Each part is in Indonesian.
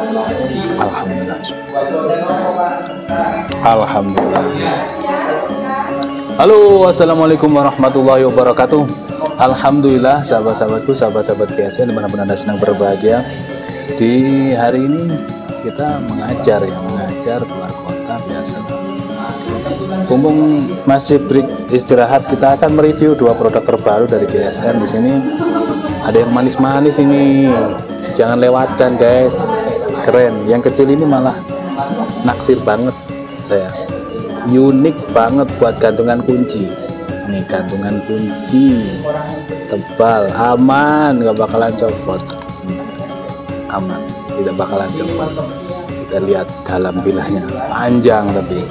Alhamdulillah. Alhamdulillah. Halo, assalamualaikum warahmatullahi wabarakatuh. Alhamdulillah, sahabat-sahabatku, sahabat-sahabat GSN dimanapun Anda sedang berbahagia. Di hari ini kita mengajar keluar kota biasa. Mumpung masih break istirahat, kita akan mereview dua produk terbaru dari GSN. Di sini ada yang manis-manis ini, jangan lewatkan guys, keren. Yang kecil ini malah naksir banget saya, unik banget buat gantungan kunci. Nih gantungan kunci tebal, aman, nggak bakalan copot, aman, tidak bakalan copot. Kita lihat dalam bilahnya, panjang tapi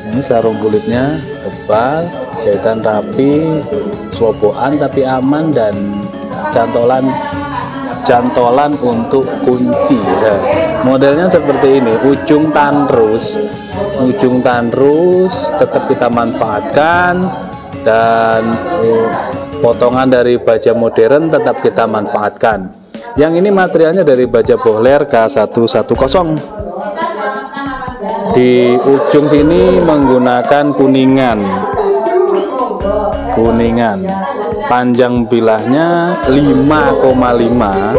ini sarung kulitnya tebal, jahitan rapi, sloboan tapi aman, dan cantolan untuk kunci ya. Modelnya seperti ini, ujung tanrus tetap kita manfaatkan, dan potongan dari baja modern tetap kita manfaatkan. Yang ini materialnya dari baja bohler K110. Di ujung sini menggunakan kuningan, panjang bilahnya 5,5,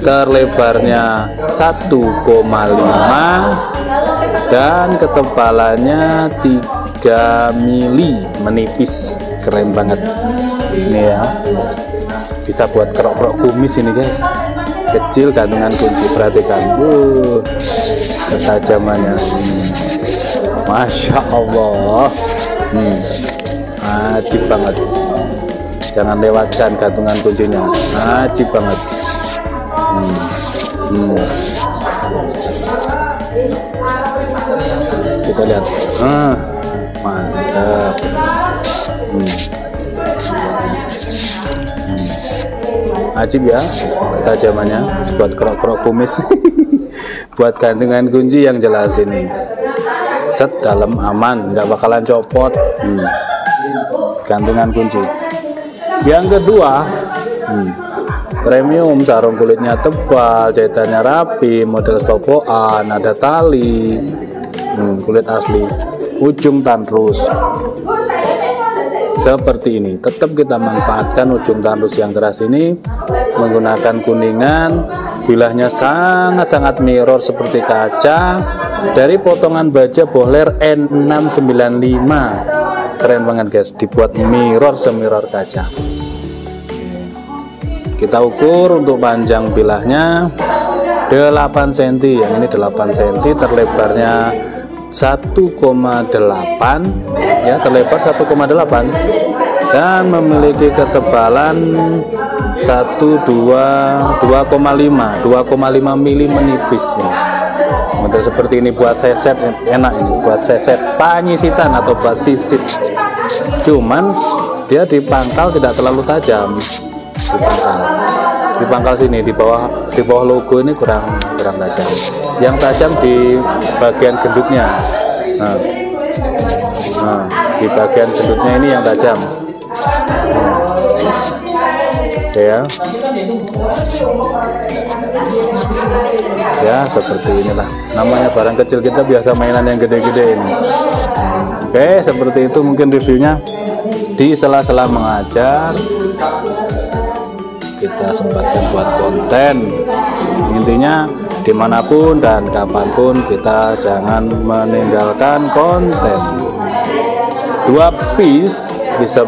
terlebarnya 1,5, dan ketebalannya 3 mili, menipis, keren banget ini ya. Bisa buat kerok-kerok kumis ini guys, kecil gantungan kunci, perhatikan ketajamannya, Masya Allah, ajib banget, jangan lewatkan gantungan kuncinya, ajib banget. Kita lihat, mantap. Ajib ya ketajamannya, buat kerok-kerok kumis. Buat gantungan kunci yang jelas ini, set dalam aman, nggak bakalan copot. Gantungan kunci. Yang kedua, premium, sarung kulitnya tebal, jahitannya rapi, model sloboan, ada tali, kulit asli, ujung tanrus seperti ini. Tetap kita manfaatkan ujung tanrus yang keras ini menggunakan kuningan, bilahnya sangat-sangat mirror seperti kaca, dari potongan baja bohler N695. Keren banget guys, dibuat mirror semirror kaca. Kita ukur untuk panjang bilahnya 8 cm, yang ini 8 cm, terlebarnya 1,8 ya, terlebar 1,8, dan memiliki ketebalan 2,5 mili, menipis ya. Model seperti ini buat seset enak, ini buat seset panyisitan atau buat sisit. Cuman dia di pangkal tidak terlalu tajam, di pangkal sini, di bawah logo ini kurang tajam. Yang tajam di bagian gendutnya. Di bagian gendutnya ini yang tajam. Oke ya, seperti inilah namanya barang kecil, kita biasa mainan yang gede-gede ini. Oke, seperti itu mungkin reviewnya. Di sela-sela mengajar kita sempatkan buat konten. Intinya dimanapun dan kapanpun kita jangan meninggalkan konten. 2 piece pisau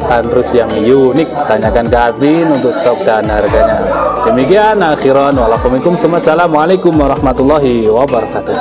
tanrus yang unik, tanyakan ke admin untuk stok dan harganya. Demikian akhiran, wassalamualaikum warahmatullahi wabarakatuh.